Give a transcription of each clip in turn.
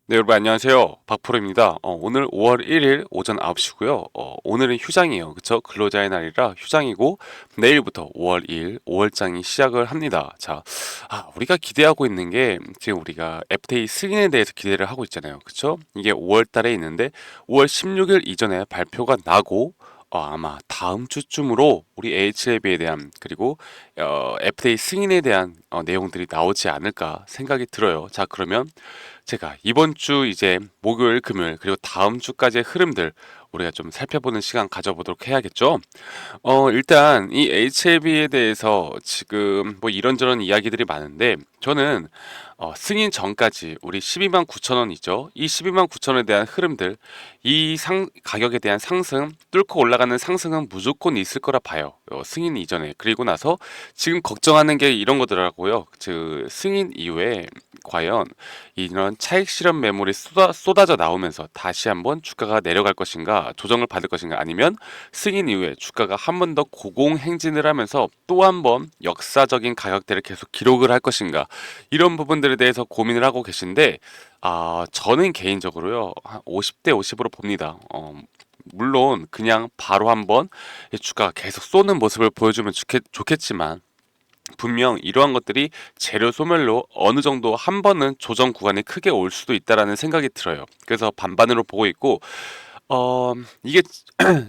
네, 여러분 안녕하세요. 박프로입니다. 오늘 5월 1일 오전 9시고요. 오늘은 휴장이에요. 그쵸? 근로자의 날이라 휴장이고 내일부터 5월 2일 5월장이 시작을 합니다. 자, 우리가 기대하고 있는 게 지금 우리가 FTA 승인에 대해서 기대를 하고 있잖아요. 그쵸? 이게 5월 달에 있는데 5월 16일 이전에 발표가 나고 아마 다음 주쯤으로 우리 HLB에 대한 그리고 FTA 승인에 대한 내용들이 나오지 않을까 생각이 들어요. 자, 그러면 제가 이번 주 이제 목요일, 금요일 그리고 다음 주까지의 흐름들 우리가 좀 살펴보는 시간 가져보도록 해야겠죠. 일단 이 HLB에 대해서 지금 뭐 이런저런 이야기들이 많은데 저는 승인 전까지 우리 12만 9천 원이죠. 이 12만 9천 원에 대한 흐름들, 이 가격에 대한 상승, 뚫고 올라가는 상승은 무조건 있을 거라 봐요. 승인 이전에. 그리고 나서 지금 걱정하는 게 이런 거더라고요. 승인 이후에 과연 이런 차익 실현 매물이 쏟아져 나오면서 다시 한번 주가가 내려갈 것인가, 조정을 받을 것인가, 아니면 승인 이후에 주가가 한 번 더 고공행진을 하면서 또 한 번 역사적인 가격대를 계속 기록을 할 것인가, 이런 부분들에 대해서 고민을 하고 계신데, 저는 개인적으로요, 한 50대 50으로 봅니다. 물론 그냥 바로 한번 주가가 계속 쏘는 모습을 보여주면 좋겠지만 분명 이러한 것들이 재료 소멸로 어느 정도 한 번은 조정 구간이 크게 올 수도 있다라는 생각이 들어요. 그래서 반반으로 보고 있고, 이게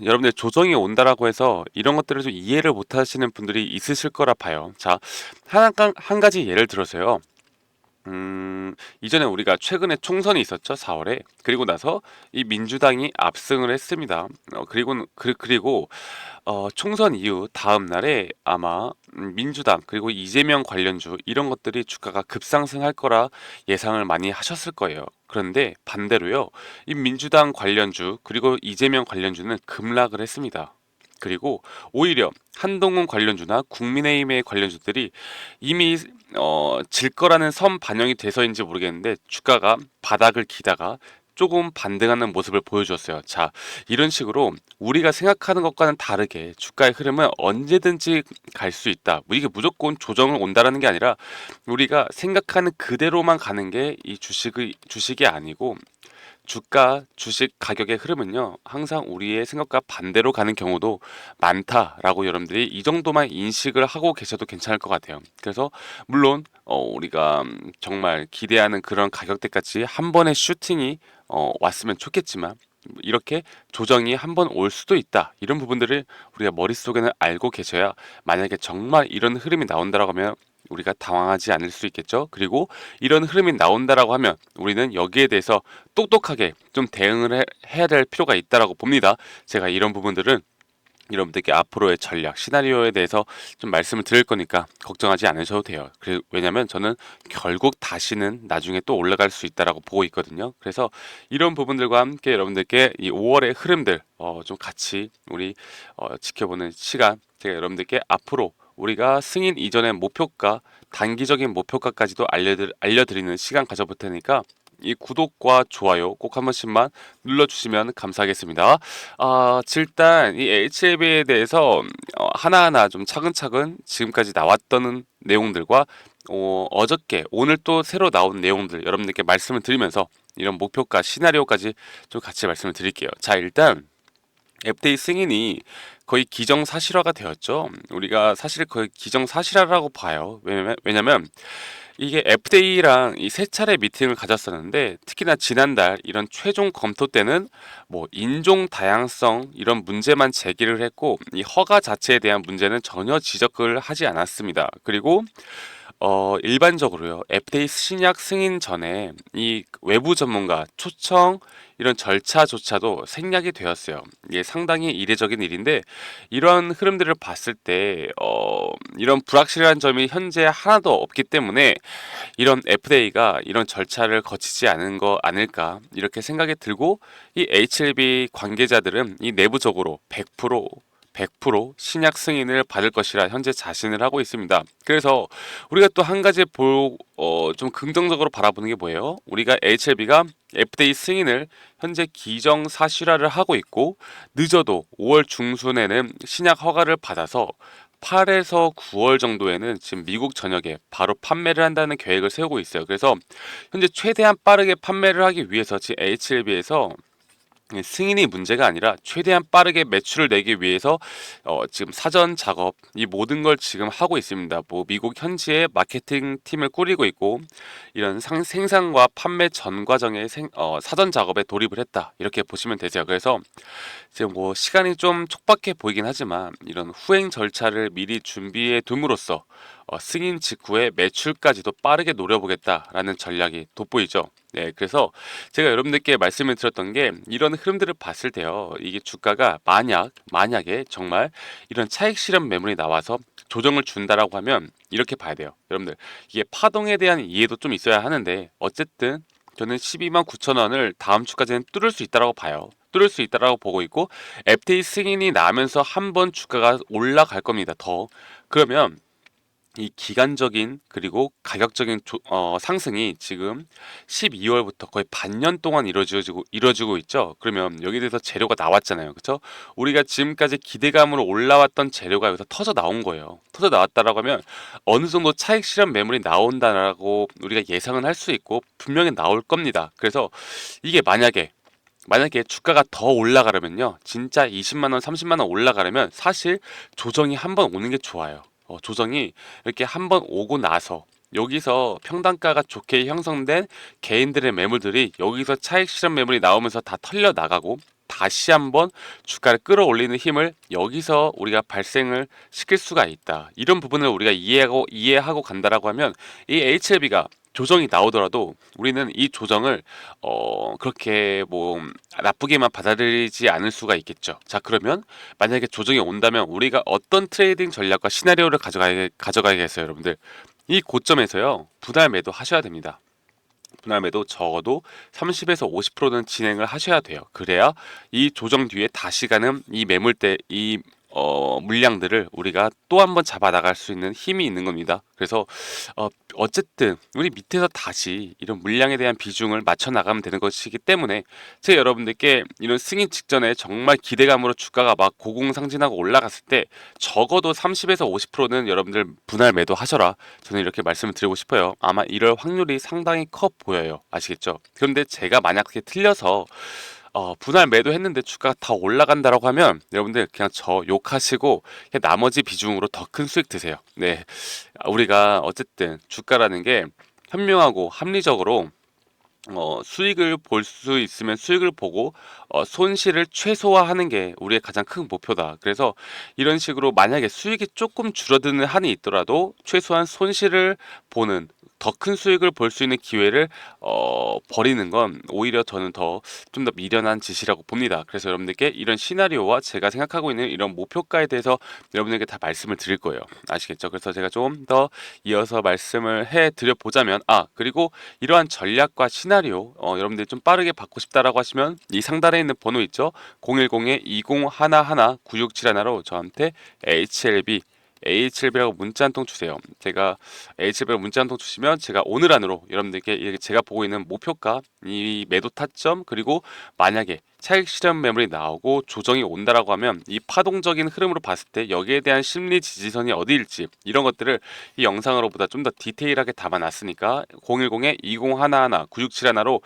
여러분들 조정이 온다라고 해서 이런 것들을 좀 이해를 못 하시는 분들이 있으실 거라 봐요. 자, 한 가지 예를 들어서요. 이전에 우리가 최근에 총선이 있었죠, 4월에. 그리고 나서 이 민주당이 압승을 했습니다. 그리고 총선 이후 다음 날에 아마 민주당 그리고 이재명 관련주 이런 것들이 주가가 급상승할 거라 예상을 많이 하셨을 거예요. 그런데 반대로요, 이 민주당 관련주 그리고 이재명 관련주는 급락을 했습니다. 그리고 오히려 한동훈 관련주나 국민의힘의 관련주들이 이미 질 거라는 선 반영이 돼서인지 모르겠는데 주가가 바닥을 기다가 조금 반등하는 모습을 보여주었어요. 자, 이런 식으로 우리가 생각하는 것과는 다르게 주가의 흐름은 언제든지 갈 수 있다. 뭐 이게 무조건 조정을 온다라는 게 아니라 우리가 생각하는 그대로만 가는 게 이 주식이 아니고, 주식 가격의 흐름은요, 항상 우리의 생각과 반대로 가는 경우도 많다라고 여러분들이 이 정도만 인식을 하고 계셔도 괜찮을 것 같아요. 그래서 물론 우리가 정말 기대하는 그런 가격대까지 한 번의 슈팅이 왔으면 좋겠지만, 이렇게 조정이 한 번 올 수도 있다. 이런 부분들을 우리가 머릿속에는 알고 계셔야 만약에 정말 이런 흐름이 나온다라고 하면 우리가 당황하지 않을 수 있겠죠. 그리고 이런 흐름이 나온다라고 하면 우리는 여기에 대해서 똑똑하게 좀 해야 될 필요가 있다라고 봅니다. 제가 이런 부분들은 여러분들께 앞으로의 전략, 시나리오에 대해서 좀 말씀을 드릴 거니까 걱정하지 않으셔도 돼요. 왜냐면 저는 결국 다시는 나중에 또 올라갈 수 있다라고 보고 있거든요. 그래서 이런 부분들과 함께 여러분들께 이 5월의 흐름들 좀 같이 우리 지켜보는 시간, 제가 여러분들께 앞으로 우리가 승인 이전의 목표가, 단기적인 목표가까지도 알려드리는 시간 가져볼 테니까 이 구독과 좋아요 꼭 한 번씩만 눌러주시면 감사하겠습니다. 일단 이 HLB에 대해서 하나하나 좀 차근차근 지금까지 나왔던 내용들과 어저께 오늘 또 새로 나온 내용들 여러분들께 말씀을 드리면서 이런 목표가 시나리오까지 좀 같이 말씀을 드릴게요. 자, 일단 FTA 승인이 거의 기정사실화가 되었죠. 우리가 사실 거의 기정사실화라고 봐요. 왜냐면 이게 FDA랑 이 세 차례 미팅을 가졌었는데, 특히나 지난달 이런 최종 검토 때는 뭐 인종 다양성 이런 문제만 제기를 했고, 이 허가 자체에 대한 문제는 전혀 지적을 하지 않았습니다. 그리고 일반적으로요, FDA 신약 승인 전에 이 외부 전문가 초청 이런 절차조차도 생략이 되었어요. 이게 상당히 이례적인 일인데, 이런 흐름들을 봤을 때 이런 불확실한 점이 현재 하나도 없기 때문에 이런 FDA가 이런 절차를 거치지 않은 거 아닐까 이렇게 생각이 들고, 이 HLB 관계자들은 이 내부적으로 100% 신약 승인을 받을 것이라 현재 자신을 하고 있습니다. 그래서 우리가 또 한 가지 좀 긍정적으로 바라보는 게 뭐예요? 우리가 HLB가 FDA 승인을 현재 기정사실화를 하고 있고, 늦어도 5월 중순에는 신약 허가를 받아서 8에서 9월 정도에는 지금 미국 전역에 바로 판매를 한다는 계획을 세우고 있어요. 그래서 현재 최대한 빠르게 판매를 하기 위해서 지금 HLB에서 승인이 문제가 아니라 최대한 빠르게 매출을 내기 위해서 지금 사전 작업 이 모든 걸 지금 하고 있습니다. 뭐 미국 현지에 마케팅 팀을 꾸리고 있고 이런 생산과 판매 전 과정에 사전 작업에 돌입을 했다 이렇게 보시면 되세요. 그래서 지금 뭐 시간이 좀 촉박해 보이긴 하지만 이런 후행 절차를 미리 준비해 둠으로써 승인 직후에 매출까지도 빠르게 노려보겠다라는 전략이 돋보이죠. 네, 그래서 제가 여러분들께 말씀을 드렸던 게 이런 흐름들을 봤을 때요. 이게 주가가 만약에 정말 이런 차익 실현 매물이 나와서 조정을 준다라고 하면 이렇게 봐야 돼요. 여러분들 이게 파동에 대한 이해도 좀 있어야 하는데 어쨌든 저는 12만 9천 원을 다음 주까지는 뚫을 수 있다라고 봐요. 뚫을 수 있다라고 보고 있고 FTA 승인이 나면서 한번 주가가 올라갈 겁니다. 더 그러면 이 기간적인 그리고 가격적인 상승이 지금 12월부터 거의 반년 동안 이루어지고 있죠. 그러면 여기에 대해서 재료가 나왔잖아요. 그렇죠? 우리가 지금까지 기대감으로 올라왔던 재료가 여기서 터져 나온 거예요. 터져 나왔다라고 하면 어느 정도 차익 실현 매물이 나온다라고 우리가 예상은 할 수 있고 분명히 나올 겁니다. 그래서 이게 만약에 주가가 더 올라가려면요. 진짜 20만 원, 30만 원 올라가려면 사실 조정이 한번 오는 게 좋아요. 조정이 이렇게 한번 오고 나서 여기서 평단가가 좋게 형성된 개인들의 매물들이 여기서 차익 실현 매물이 나오면서 다 털려 나가고 다시 한번 주가를 끌어올리는 힘을 여기서 우리가 발생을 시킬 수가 있다. 이런 부분을 우리가 이해하고 간다라고 하면 이 HLB가 조정이 나오더라도 우리는 이 조정을 그렇게 뭐 나쁘게만 받아들이지 않을 수가 있겠죠. 자, 그러면 만약에 조정이 온다면 우리가 어떤 트레이딩 전략과 시나리오를 가져가야겠어요, 여러분들. 이 고점에서요. 분할 매도 하셔야 됩니다. 분할 매도 적어도 30에서 50%는 진행을 하셔야 돼요. 그래야 이 조정 뒤에 다시 가는 이 매물대 이 물량들을 우리가 또 한 번 잡아 나갈 수 있는 힘이 있는 겁니다. 그래서 어쨌든 우리 밑에서 다시 이런 물량에 대한 비중을 맞춰 나가면 되는 것이기 때문에 제가 여러분들께 이런 승인 직전에 정말 기대감으로 주가가 막 고공상진하고 올라갔을 때 적어도 30에서 50%는 여러분들 분할 매도하셔라. 저는 이렇게 말씀을 드리고 싶어요. 아마 이럴 확률이 상당히 커 보여요. 아시겠죠? 그런데 제가 만약에 틀려서 분할 매도했는데 주가가 더 올라간다라고 하면 여러분들 그냥 저 욕하시고 그냥 나머지 비중으로 더 큰 수익 드세요. 네, 우리가 어쨌든 주가라는 게 현명하고 합리적으로 수익을 볼 수 있으면 수익을 보고 손실을 최소화하는 게 우리의 가장 큰 목표다. 그래서 이런 식으로 만약에 수익이 조금 줄어드는 한이 있더라도 최소한 손실을 보는 더 큰 수익을 볼 수 있는 기회를 버리는 건 오히려 저는 좀 더 미련한 짓이라고 봅니다. 그래서 여러분들께 이런 시나리오와 제가 생각하고 있는 이런 목표가에 대해서 여러분에게 다 말씀을 드릴 거예요. 아시겠죠? 그래서 제가 좀 더 이어서 말씀을 해 드려 보자면 그리고 이러한 전략과 시나리오 여러분들이 좀 빠르게 받고 싶다라고 하시면 이 상단에 있는 번호 있죠? 010-2011-9671로 저한테 HLB라고 문자 한 통 주세요. 제가 HLB라고 문자 한 통 주시면 제가 오늘 안으로 여러분들께 이렇게 제가 보고 있는 목표가 이 매도 타점 그리고 만약에 차익 실현 매물이 나오고 조정이 온다라고 하면 이 파동적인 흐름으로 봤을 때 여기에 대한 심리 지지선이 어디일지 이런 것들을 이 영상으로보다 좀 더 디테일하게 담아놨으니까 010-2011-9671로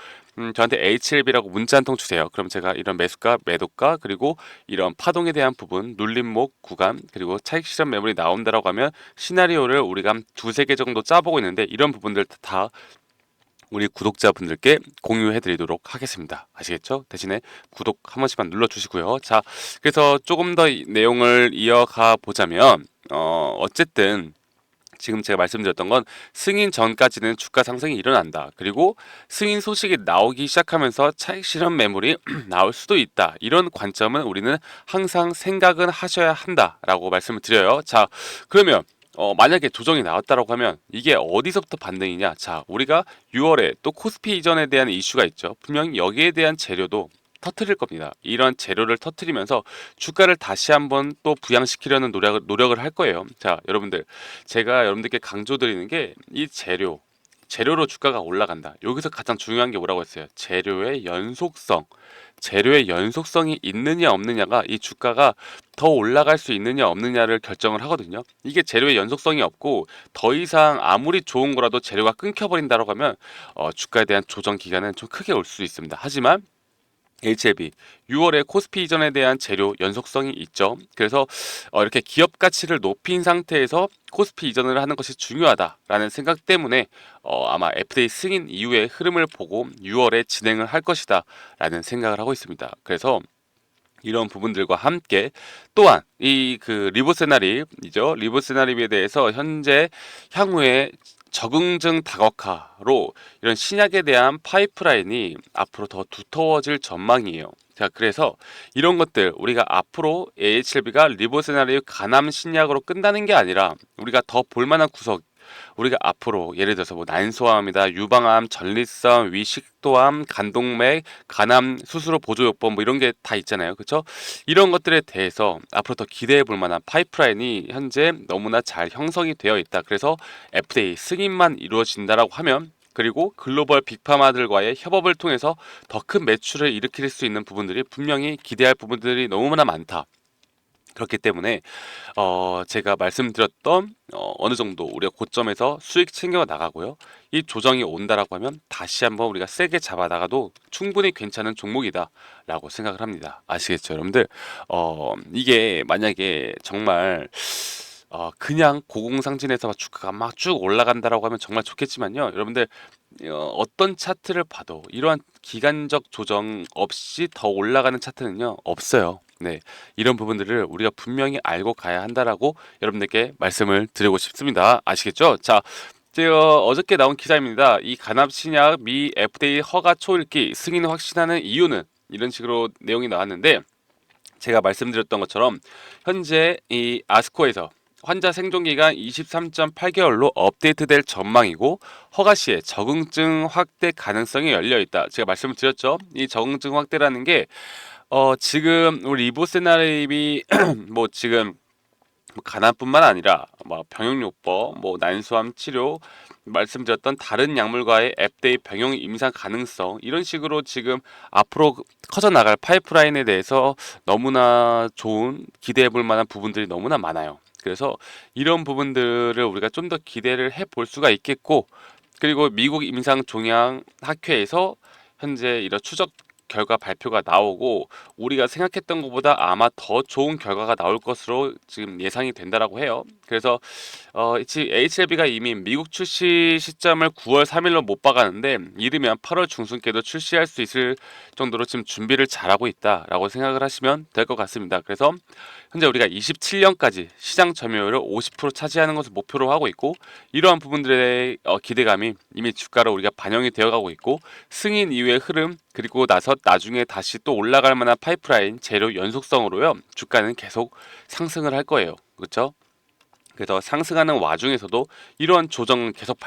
저한테 HLB라고 문자 한 통 주세요. 그럼 제가 이런 매수가, 매도가 그리고 이런 파동에 대한 부분, 눌림목 구간 그리고 차익 실현 매물이 나온다라고 하면 시나리오를 우리가 한 두세 개 정도 짜보고 있는데 이런 부분들 다 우리 구독자분들께 공유해 드리도록 하겠습니다. 아시겠죠? 대신에 구독 한 번씩만 눌러주시고요. 자, 그래서 조금 더 내용을 이어가 보자면 어쨌든 지금 제가 말씀드렸던 건 승인 전까지는 주가 상승이 일어난다. 그리고 승인 소식이 나오기 시작하면서 차익 실현 매물이 나올 수도 있다. 이런 관점은 우리는 항상 생각은 하셔야 한다라고 말씀을 드려요. 자, 그러면 만약에 조정이 나왔다라고 하면 이게 어디서부터 반등이냐? 자, 우리가 6월에 또 코스피 이전에 대한 이슈가 있죠. 분명히 여기에 대한 재료도 터트릴 겁니다. 이런 재료를 터트리면서 주가를 다시 한번 또 부양시키려는 노력을 할 거예요. 자, 여러분들 제가 여러분들께 강조드리는 게 이 재료 재료로 주가가 올라간다. 여기서 가장 중요한 게 뭐라고 했어요? 재료의 연속성. 재료의 연속성이 있느냐 없느냐가 이 주가가 더 올라갈 수 있느냐 없느냐를 결정을 하거든요. 이게 재료의 연속성이 없고 더 이상 아무리 좋은 거라도 재료가 끊겨버린다고 하면 주가에 대한 조정 기간은 좀 크게 올 수 있습니다. 하지만 HLB 6월에 코스피 이전에 대한 재료 연속성이 있죠. 그래서 이렇게 기업 가치를 높인 상태에서 코스피 이전을 하는 것이 중요하다라는 생각 때문에 아마 FDA 승인 이후의 흐름을 보고 6월에 진행을 할 것이다라는 생각을 하고 있습니다. 그래서 이런 부분들과 함께 또한 이 그 리보세나립이죠. 리보세나립에 대해서 현재 향후에 적응증 다각화로 이런 신약에 대한 파이프라인이 앞으로 더 두터워질 전망이에요. 자, 그래서 이런 것들 우리가 앞으로 AHLB가 리보세나립 간암 신약으로 끝나는 게 아니라 우리가 더 볼만한 구석 우리가 앞으로 예를 들어서 뭐 난소암이다, 유방암, 전립선, 위식도암, 간동맥, 간암 수술 후 보조요법 뭐 이런 게 다 있잖아요. 그렇죠? 이런 것들에 대해서 앞으로 더 기대해 볼 만한 파이프라인이 현재 너무나 잘 형성이 되어 있다. 그래서 FDA 승인만 이루어진다라고 하면 그리고 글로벌 빅파마들과의 협업을 통해서 더 큰 매출을 일으킬 수 있는 부분들이 분명히 기대할 부분들이 너무나 많다. 그렇기 때문에 제가 말씀드렸던 어느 정도 우리가 고점에서 수익 챙겨 나가고요. 이 조정이 온다라고 하면 다시 한번 우리가 세게 잡아 나가도 충분히 괜찮은 종목이다라고 생각을 합니다. 아시겠죠, 여러분들? 이게 만약에 정말 그냥 고공상진에서 주가가 막 쭉 올라간다라고 하면 정말 좋겠지만요. 여러분들 어떤 차트를 봐도 이러한 기간적 조정 없이 더 올라가는 차트는요 없어요. 네, 이런 부분들을 우리가 분명히 알고 가야 한다라고 여러분들께 말씀을 드리고 싶습니다. 아시겠죠? 자, 제가 어저께 나온 기사입니다. 이 간암신약 미 FDA 허가 초읽기 승인 확신하는 이유는 이런 식으로 내용이 나왔는데 제가 말씀드렸던 것처럼 현재 이 아스코에서 환자 생존기간 23.8개월로 업데이트될 전망이고 허가 시에 적응증 확대 가능성이 열려 있다. 제가 말씀을 드렸죠. 이 적응증 확대라는 게 지금 우리 리보세나립이 뭐 지금 간암뿐만 아니라 뭐 병용요법, 뭐 난소암 치료 말씀드렸던 다른 약물과의 FDA 병용 임상 가능성 이런 식으로 지금 앞으로 커져 나갈 파이프라인에 대해서 너무나 좋은 기대해 볼 만한 부분들이 너무나 많아요. 그래서 이런 부분들을 우리가 좀 더 기대를 해 볼 수가 있겠고 그리고 미국 임상 종양 학회에서 현재 이런 추적 결과 발표가 나오고 우리가 생각했던 것보다 아마 더 좋은 결과가 나올 것으로 지금 예상이 된다라고 해요. 그래서 HLB가 이미 미국 출시 시점을 9월 3일로 못 박았는데 이르면 8월 중순께도 출시할 수 있을 정도로 지금 준비를 잘하고 있다라고 생각을 하시면 될 것 같습니다. 그래서 현재 우리가 27년까지 시장 점유율을 50% 차지하는 것을 목표로 하고 있고 이러한 부분들의 기대감이 이미 주가로 우리가 반영이 되어가고 있고 승인 이후의 흐름 그리고 나서 나중에 다시 또 올라갈 만한 파이프라인 재료 연속성으로요 주가는 계속 상승을 할 거예요. 그렇죠? 그래서 상승하는 와중에서도 이러한 조정은 계속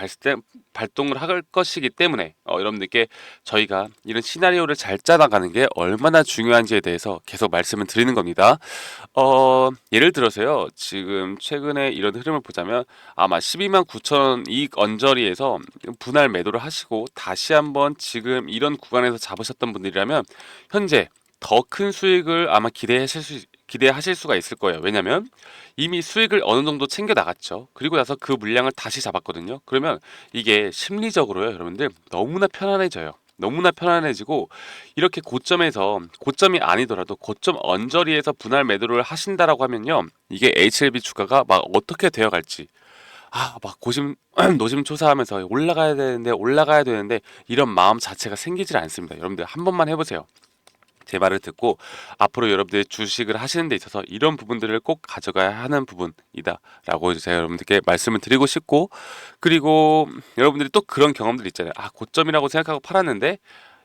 발동을 할 것이기 때문에 여러분들께 저희가 이런 시나리오를 잘 짜나가는 게 얼마나 중요한지에 대해서 계속 말씀을 드리는 겁니다. 예를 들어서요. 지금 최근에 이런 흐름을 보자면 아마 12만 9천 원 이익 언저리에서 분할 매도를 하시고 다시 한번 지금 이런 구간에서 잡으셨던 분들이라면 현재 더 큰 수익을 아마 기대하실 수가 있을 거예요. 왜냐면 이미 수익을 어느 정도 챙겨 나갔죠. 그리고 나서 그 물량을 다시 잡았거든요. 그러면 이게 심리적으로요, 여러분들 너무나 편안해져요. 너무나 편안해지고 이렇게 고점에서 고점이 아니더라도 고점 언저리에서 분할 매도를 하신다라고 하면요. 이게 HLB 주가가 막 어떻게 되어 갈지 막 고심 노심초사하면서 올라가야 되는데 이런 마음 자체가 생기질 않습니다. 여러분들 한 번만 해보세요. 제 말을 듣고 앞으로 여러분들이 주식을 하시는 데 있어서 이런 부분들을 꼭 가져가야 하는 부분이다라고 제가 여러분들께 말씀을 드리고 싶고 그리고 여러분들이 또 그런 경험들 있잖아요. 고점이라고 생각하고 팔았는데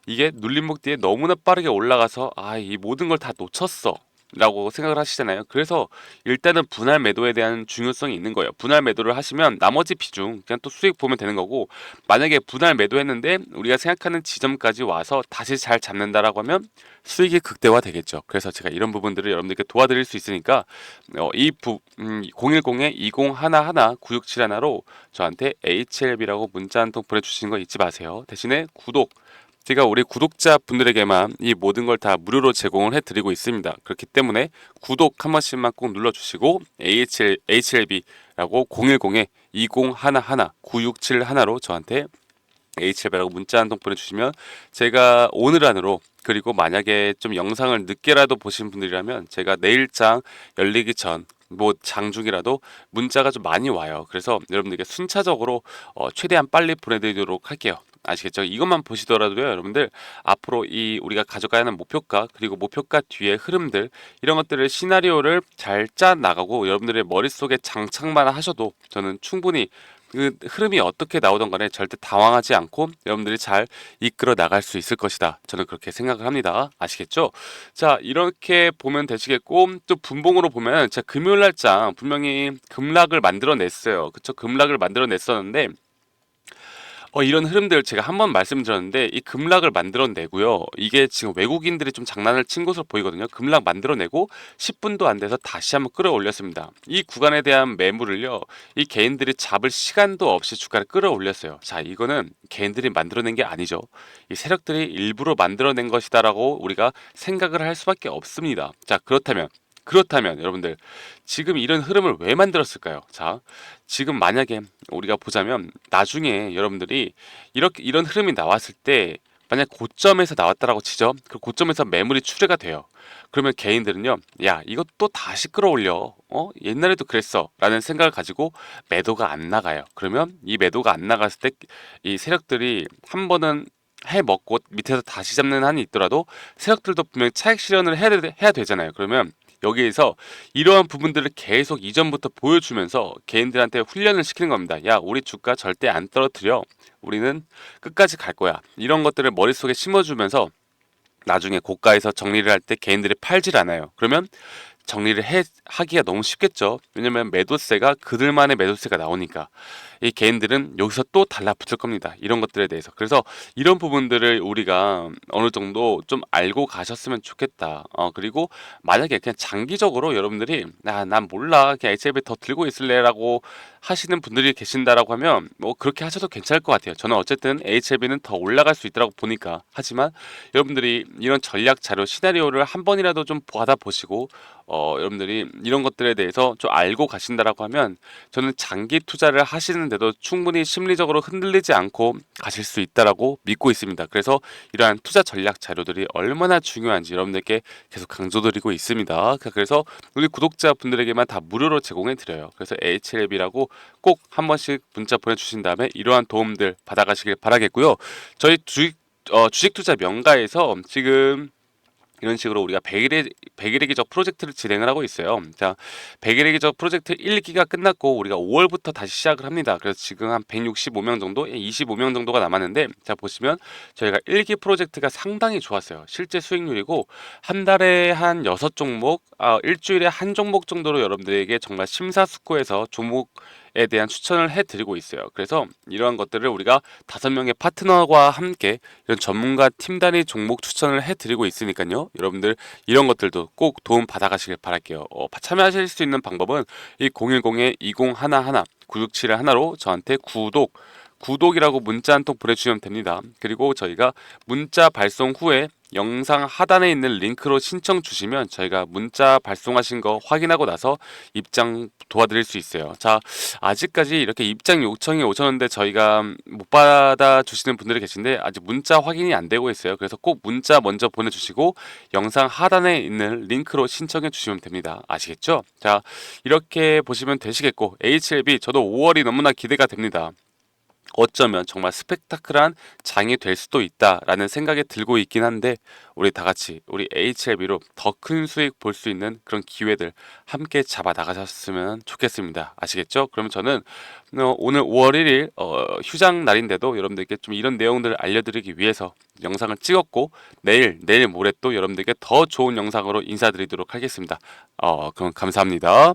이게 눌림목 뒤에 너무나 빠르게 올라가서 이 모든 걸 다 놓쳤어. 라고 생각을 하시잖아요. 그래서 일단은 분할 매도에 대한 중요성이 있는 거예요. 분할 매도를 하시면 나머지 비중 그냥 또 수익 보면 되는 거고, 만약에 분할 매도했는데 우리가 생각하는 지점까지 와서 다시 잘 잡는다라고 하면 수익이 극대화 되겠죠. 그래서 제가 이런 부분들을 여러분들께 도와드릴 수 있으니까 010-2011-9671로 저한테 HLB라고 문자 한 통 보내주시는 거 잊지 마세요. 대신에 구독, 제가 우리 구독자분들에게만 이 모든 걸 다 무료로 제공을 해드리고 있습니다. 그렇기 때문에 구독 한 번씩만 꼭 눌러주시고 HLB라고 010-2011-9671로 저한테 HLB라고 문자 한 통 보내주시면 제가 오늘 안으로, 그리고 만약에 좀 영상을 늦게라도 보신 분들이라면 제가 내일장 열리기 전 뭐 장중이라도 문자가 좀 많이 와요. 그래서 여러분들께 순차적으로 최대한 빨리 보내드리도록 할게요. 아시겠죠? 이것만 보시더라도요, 여러분들 앞으로 이 우리가 가져가야 하는 목표가, 그리고 목표가 뒤에 흐름들, 이런 것들을 시나리오를 잘 짜 나가고 여러분들의 머릿속에 장착만 하셔도 저는 충분히 그 흐름이 어떻게 나오던 간에 절대 당황하지 않고 여러분들이 잘 이끌어 나갈 수 있을 것이다. 저는 그렇게 생각을 합니다. 아시겠죠? 자, 이렇게 보면 되시겠고, 또 분봉으로 보면 제가 금요일 날장 분명히 급락을 만들어 냈어요. 그쵸? 급락을 만들어 냈었는데 이런 흐름들 제가 한번 말씀드렸는데 이 급락을 만들어내고요. 이게 지금 외국인들이 좀 장난을 친 것으로 보이거든요. 급락 만들어내고 10분도 안 돼서 다시 한번 끌어올렸습니다. 이 구간에 대한 매물을요, 이 개인들이 잡을 시간도 없이 주가를 끌어올렸어요. 자, 이거는 개인들이 만들어낸 게 아니죠. 이 세력들이 일부러 만들어낸 것이다라고 우리가 생각을 할 수밖에 없습니다. 자, 그렇다면 여러분들 지금 이런 흐름을 왜 만들었을까요? 자, 지금 만약에 우리가 보자면 나중에 여러분들이 이렇게 이런 흐름이 나왔을 때 만약 고점에서 나왔다라고 치죠. 그 고점에서 매물이 출회가 돼요. 그러면 개인들은요, 야, 이거 또 다시 끌어올려. 옛날에도 그랬어. 라는 생각을 가지고 매도가 안 나가요. 그러면 이 매도가 안 나갔을 때 이 세력들이 한 번은 해 먹고 밑에서 다시 잡는 한이 있더라도 세력들도 분명히 차익 실현을 해야 되잖아요. 그러면 여기에서 이러한 부분들을 계속 이전부터 보여주면서 개인들한테 훈련을 시키는 겁니다. 야, 우리 주가 절대 안 떨어뜨려. 우리는 끝까지 갈 거야. 이런 것들을 머릿속에 심어주면서 나중에 고가에서 정리를 할 때 개인들이 팔질 않아요. 그러면 정리를 하기가 너무 쉽겠죠. 왜냐면 매도세가 그들만의 매도세가 나오니까 이 개인들은 여기서 또 달라붙을 겁니다. 이런 것들에 대해서. 그래서 이런 부분들을 우리가 어느 정도 좀 알고 가셨으면 좋겠다. 그리고 만약에 그냥 장기적으로 여러분들이 난 몰라, 그냥 HLB 더 들고 있을래라고 하시는 분들이 계신다라고 하면 뭐 그렇게 하셔도 괜찮을 것 같아요. 저는 어쨌든 HLB는 더 올라갈 수 있다고 보니까. 하지만 여러분들이 이런 전략 자료 시나리오를 한 번이라도 좀 받아보시고 여러분들이 이런 것들에 대해서 좀 알고 가신다라고 하면 저는 장기 투자를 하시는데도 충분히 심리적으로 흔들리지 않고 가실 수 있다라고 믿고 있습니다. 그래서 이러한 투자 전략 자료들이 얼마나 중요한지 여러분들께 계속 강조드리고 있습니다. 그래서 우리 구독자분들에게만 다 무료로 제공해 드려요. 그래서 HLB라고 꼭 한 번씩 문자 보내주신 다음에 이러한 도움들 받아가시길 바라겠고요. 저희 주식 투자 명가에서 지금 이런 식으로 우리가 100일의 기적 프로젝트를 진행을 하고 있어요. 자, 100일의 기적 프로젝트 1기가 끝났고 우리가 5월부터 다시 시작을 합니다. 그래서 지금 한 165명 정도, 25명 정도가 남았는데, 자, 보시면 저희가 1기 프로젝트가 상당히 좋았어요. 실제 수익률이고 한 달에 한 6종목, 일주일에 한 종목 정도로 여러분들에게 정말 심사숙고해서 종목에 대한 추천을 해드리고 있어요. 그래서 이러한 것들을 우리가 5명의 파트너와 함께 이런 전문가 팀 단위 종목 추천을 해드리고 있으니까요. 여러분들 이런 것들도 꼭 도움 받아가시길 바랄게요. 참여하실 수 있는 방법은 이 010-2011-9671로 저한테 구독이라고 문자 한 통 보내주시면 됩니다. 그리고 저희가 문자 발송 후에 영상 하단에 있는 링크로 신청 주시면 저희가 문자 발송하신 거 확인하고 나서 입장 도와드릴 수 있어요. 자, 아직까지 이렇게 입장 요청이 오셨는데 저희가 못 받아 주시는 분들이 계신데 아직 문자 확인이 안 되고 있어요. 그래서 꼭 문자 먼저 보내주시고 영상 하단에 있는 링크로 신청해 주시면 됩니다. 아시겠죠? 자, 이렇게 보시면 되시겠고, HLB 저도 5월이 너무나 기대가 됩니다. 어쩌면 정말 스펙타클한 장이 될 수도 있다라는 생각이 들고 있긴 한데, 우리 다 같이 우리 HLB로 더 큰 수익 볼 수 있는 그런 기회들 함께 잡아 나가셨으면 좋겠습니다. 아시겠죠? 그러면 저는 오늘 5월 1일 휴장 날인데도 여러분들께 좀 이런 내용들을 알려드리기 위해서 영상을 찍었고 내일 모레 또 여러분들께 더 좋은 영상으로 인사드리도록 하겠습니다. 그럼 감사합니다.